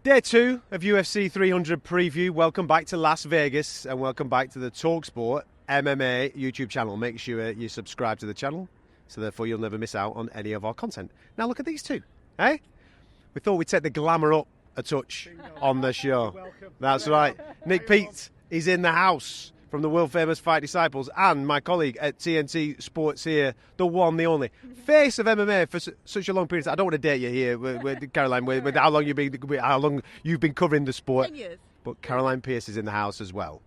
Day 2 of UFC 300 preview. Welcome back to Las Vegas and welcome back to the talkSPORT MMA YouTube channel. Make sure you subscribe to the channel so therefore you'll never miss out on any of our content. Now look at these two, eh? We thought we'd take the glamour up a touch on the show. That's right. Nick Peet is in the house from the world famous Fight Disciples, and my colleague at TNT Sports here, the one, the only face of MMA for such a long period. I don't want to date you here, Caroline, with how long you've been covering the sport. 10 years. But Caroline Pearce is in the house as well.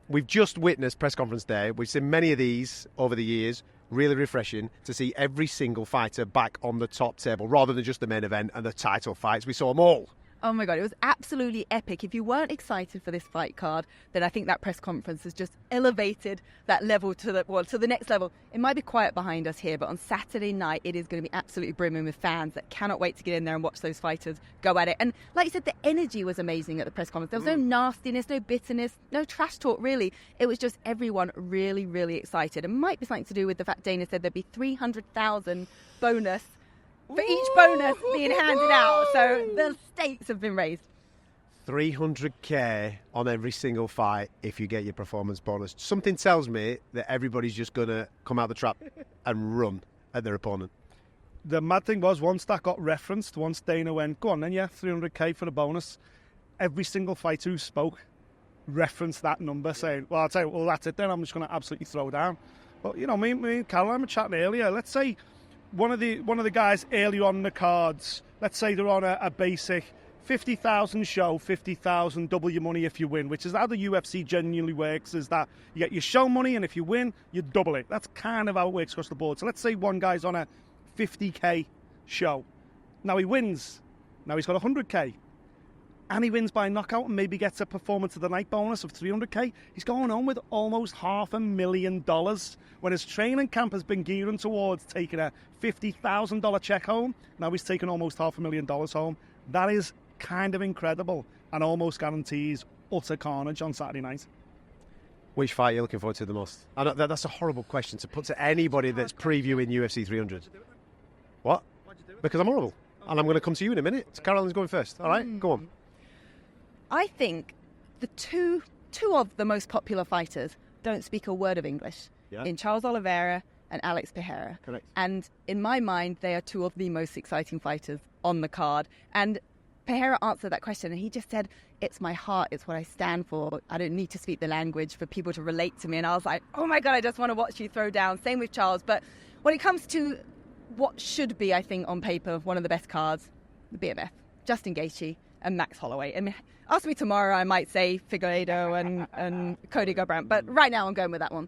We've just witnessed press conference day. We've seen many of these over the years. Really refreshing to see every single fighter back on the top table rather than just the main event and the title fights. We saw them all. Oh my God, it was absolutely epic. If you weren't excited for this fight card, then I think that press conference has just elevated that level to the next level. It might be quiet behind us here, but on Saturday night, it is going to be absolutely brimming with fans that cannot wait to get in there and watch those fighters go at it. And like you said, the energy was amazing at the press conference. There was no nastiness, no bitterness, no trash talk, really. It was just everyone really, really excited. It might be something to do with the fact Dana said there'd be 300,000 bonus for each bonus being handed out, so the stakes have been raised. 300k on every single fight if you get your performance bonus. Something tells me that everybody's just going to come out the trap and run at their opponent. The mad thing was, once that got referenced, once Dana went, go on then, yeah, 300k for the bonus, every single fighter who spoke referenced that number, saying, well, I'll tell you, well, that's it then, I'm just going to absolutely throw down. But, you know, me and Caroline were chatting earlier, let's say one of the guys earlier on the cards, let's say they're on a basic 50,000 show, 50,000 double your money if you win, which is how the UFC genuinely works, is that you get your show money and if you win, you double it. That's kind of how it works across the board. So let's say one guy's on a 50k show. Now he wins. Now he's got 100k. And he wins by knockout and maybe gets a performance of the night bonus of 300k. He's going on with almost $500,000 when his training camp has been gearing towards taking a $50,000 check home. Now he's taking almost $500,000 home. That is kind of incredible and almost guarantees utter carnage on Saturday night. Which fight are you looking forward to the most? I know that's a horrible question to put to anybody that's previewing UFC 300. What? Because I'm horrible. And I'm going to come to you in a minute. Caroline's going first. All right, go on. I think the two of the most popular fighters don't speak a word of English, in Charles Oliveira and Alex Pereira. Correct. And in my mind, they are two of the most exciting fighters on the card. And Pereira answered that question and he just said, it's my heart, it's what I stand for. I don't need to speak the language for people to relate to me. And I was like, oh my God, I just want to watch you throw down. Same with Charles. But when it comes to what should be, I think, on paper, one of the best cards, the BMF, Justin Gaethje and Max Holloway. I mean, ask me tomorrow, I might say Figueiredo and Cody Garbrandt, but right now I'm going with that one.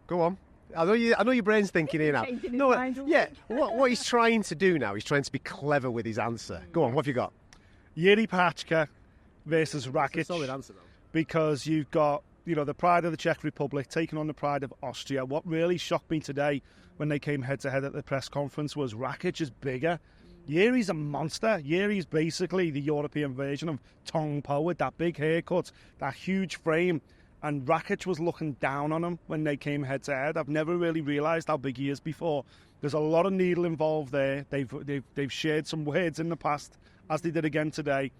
Go on. I know your brain's thinking here now. No, yeah. What he's trying to do now, he's trying to be clever with his answer. Go on, what have you got? Yuri Prochazka versus Rakic. That's a solid answer, though. Because you've got, the pride of the Czech Republic taking on the pride of Austria. What really shocked me today when they came head-to-head at the press conference was Rakic is bigger. Yuri's a monster. Yuri's basically the European version of Tong Po with that big haircut, that huge frame. And Rakic was looking down on him when they came head-to-head. I've never really realised how big he is before. There's a lot of needle involved there. They've shared some words in the past, as they did again today.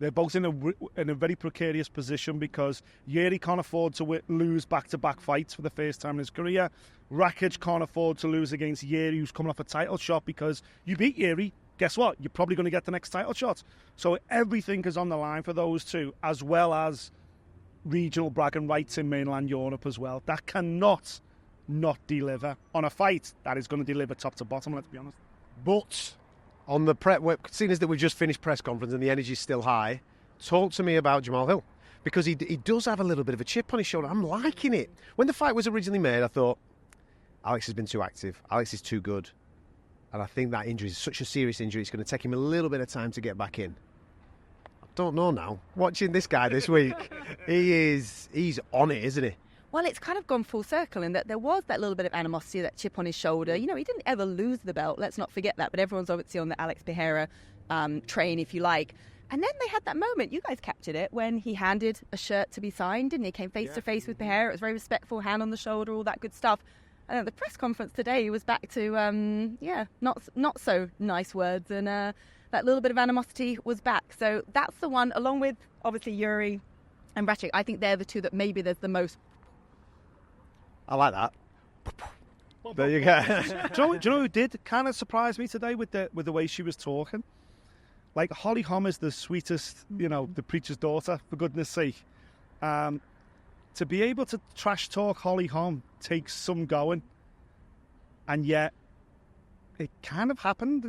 They're both in a very precarious position because Yuri can't afford to lose back-to-back fights for the first time in his career. Rakic can't afford to lose against Yuri, who's coming off a title shot, because you beat Yuri, guess what? You're probably going to get the next title shot. So everything is on the line for those two, as well as regional bragging rights in mainland Europe as well. That cannot not deliver on a fight that is going to deliver top to bottom, let's be honest. But on the seeing as that we've just finished press conference and the energy's still high, talk to me about Jamal Hill. Because he does have a little bit of a chip on his shoulder. I'm liking it. When the fight was originally made, I thought, Alex has been too active. Alex is too good. And I think that injury is such a serious injury, it's going to take him a little bit of time to get back in. I don't know now. Watching this guy this week, he's on it, isn't he? Well, it's kind of gone full circle in that there was that little bit of animosity, that chip on his shoulder. He didn't ever lose the belt. Let's not forget that. But everyone's obviously on the Alex Pereira train, if you like. And then they had that moment, you guys captured it, when he handed a shirt to be signed, didn't he? Came face to face with Pereira. It was very respectful, hand on the shoulder, all that good stuff. And at the press conference today, he was back to, not so nice words. And that little bit of animosity was back. So that's the one, along with obviously Yuri and Bracic. I think they're the two that maybe there's the most. I like that. There you go. Do you know who did kind of surprise me today with the way she was talking? Like, Holly Holm is the sweetest, the preacher's daughter, for goodness sake. To be able to trash talk Holly Holm takes some going, and yet it kind of happened.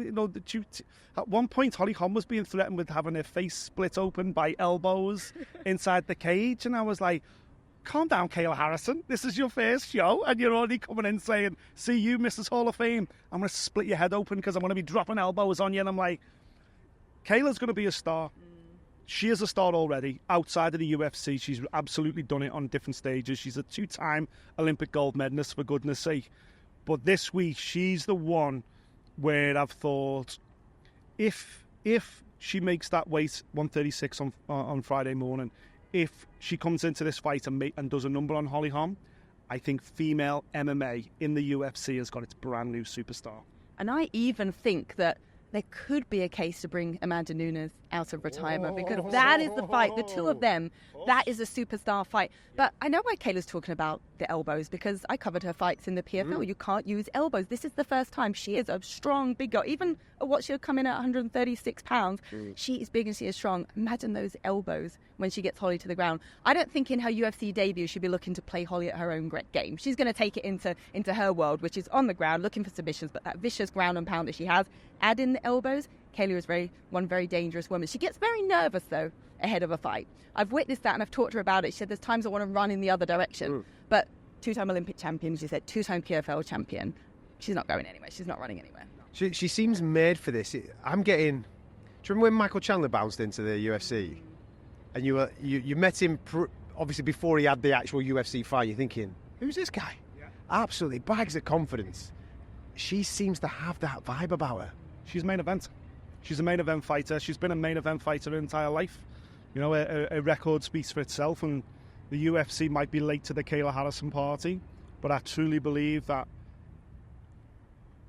At one point, Holly Holm was being threatened with having her face split open by elbows inside the cage, and I was like, calm down, Kayla Harrison. This is your first show, and you're already coming in saying, see you, Mrs. Hall of Fame. I'm going to split your head open because I'm going to be dropping elbows on you. And I'm like, Kayla's going to be a star. She is a star already. Outside of the UFC, she's absolutely done it on different stages. She's a 2-time Olympic gold medalist, for goodness sake. But this week, she's the one where I've thought, if she makes that weight 136 on Friday morning, if she comes into this fight and does a number on Holly Holm, I think female MMA in the UFC has got its brand new superstar. And I even think that there could be a case to bring Amanda Nunes out of retirement, because that is the fight. The two of them, that is a superstar fight. But I know why Kayla's talking about the elbows, because I covered her fights in the PFL. You can't use elbows. This is the first time. She is a strong, big girl. Even at what she'll come in at 136 pounds, she is big and she is strong. Imagine those elbows when she gets Holly to the ground. I don't think in her UFC debut she'll be looking to play Holly at her own game. She's going to take it into her world, which is on the ground, looking for submissions, but that vicious ground and pound that she has, add in the elbows. Kayla is one very dangerous woman. She gets very nervous, though, ahead of a fight. I've witnessed that, and I've talked to her about it. She said there's times I want to run in the other direction. But 2-time Olympic champion, she said, 2-time PFL champion. She's not going anywhere. She's not running anywhere. She seems made for this. Do you remember when Michael Chandler bounced into the UFC? And you met him, obviously, before he had the actual UFC fight. You're thinking, who's this guy? Yeah. Absolutely bags of confidence. She seems to have that vibe about her. She's main event. She's a main event fighter. She's been a main event fighter her entire life. A record speaks for itself, and the UFC might be late to the Kayla Harrison party, but I truly believe that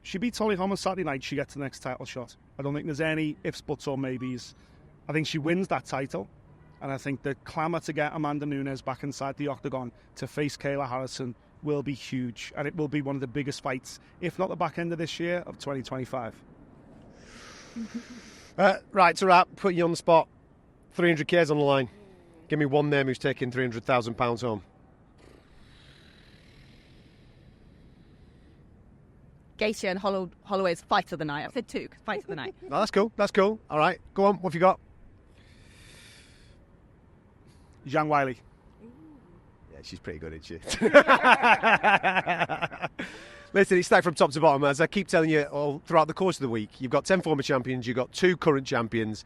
she beats Holly Holm on Saturday night, she gets the next title shot. I don't think there's any ifs, buts or maybes. I think she wins that title, and I think the clamour to get Amanda Nunes back inside the octagon to face Kayla Harrison will be huge, and it will be one of the biggest fights, if not the back end of this year, of 2025. Right, to wrap, put you on the spot. 300K's on the line. Give me one name who's taking £300,000 home. Gaethje and Holloway's fight of the night. I said 2, fight of the night. No, that's cool. That's cool. All right, go on. What have you got? Zhang Weili. Yeah, she's pretty good, isn't she? Listen, it's stacked from top to bottom. As I keep telling you all throughout the course of the week, you've got 10 former champions, you've got 2 current champions,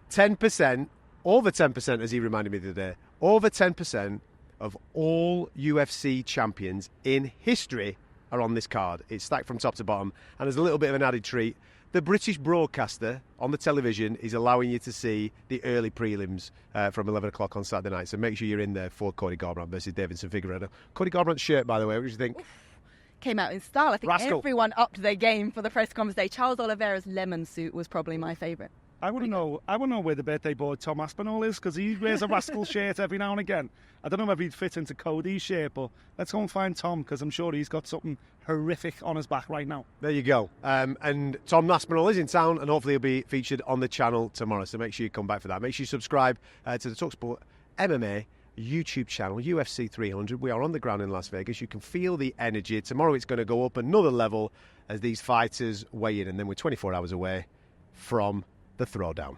10%, over 10%, as he reminded me the other day, over 10% of all UFC champions in history are on this card. It's stacked from top to bottom, and there's a little bit of an added treat. The British broadcaster on the television is allowing you to see the early prelims from 11 o'clock on Saturday night, so make sure you're in there for Cody Garbrandt versus Davidson Figueiredo. Cody Garbrandt's shirt, by the way, what do you think? Came out in style. I think Rascal. Everyone upped their game for the press conference day. Charles Oliveira's lemon suit was probably my favourite. I want to know where the birthday boy Tom Aspinall is, because he wears a Rascal shirt every now and again. I don't know if he'd fit into Cody's shirt, but let's go and find Tom, because I'm sure he's got something horrific on his back right now. There you go. And Tom Aspinall is in town, and hopefully he'll be featured on the channel tomorrow, so make sure you come back for that. Make sure you subscribe to the talkSPORT MMA YouTube channel, UFC 300. We are on the ground in Las Vegas. You can feel the energy. Tomorrow it's going to go up another level as these fighters weigh in, and then we're 24 hours away from the throwdown.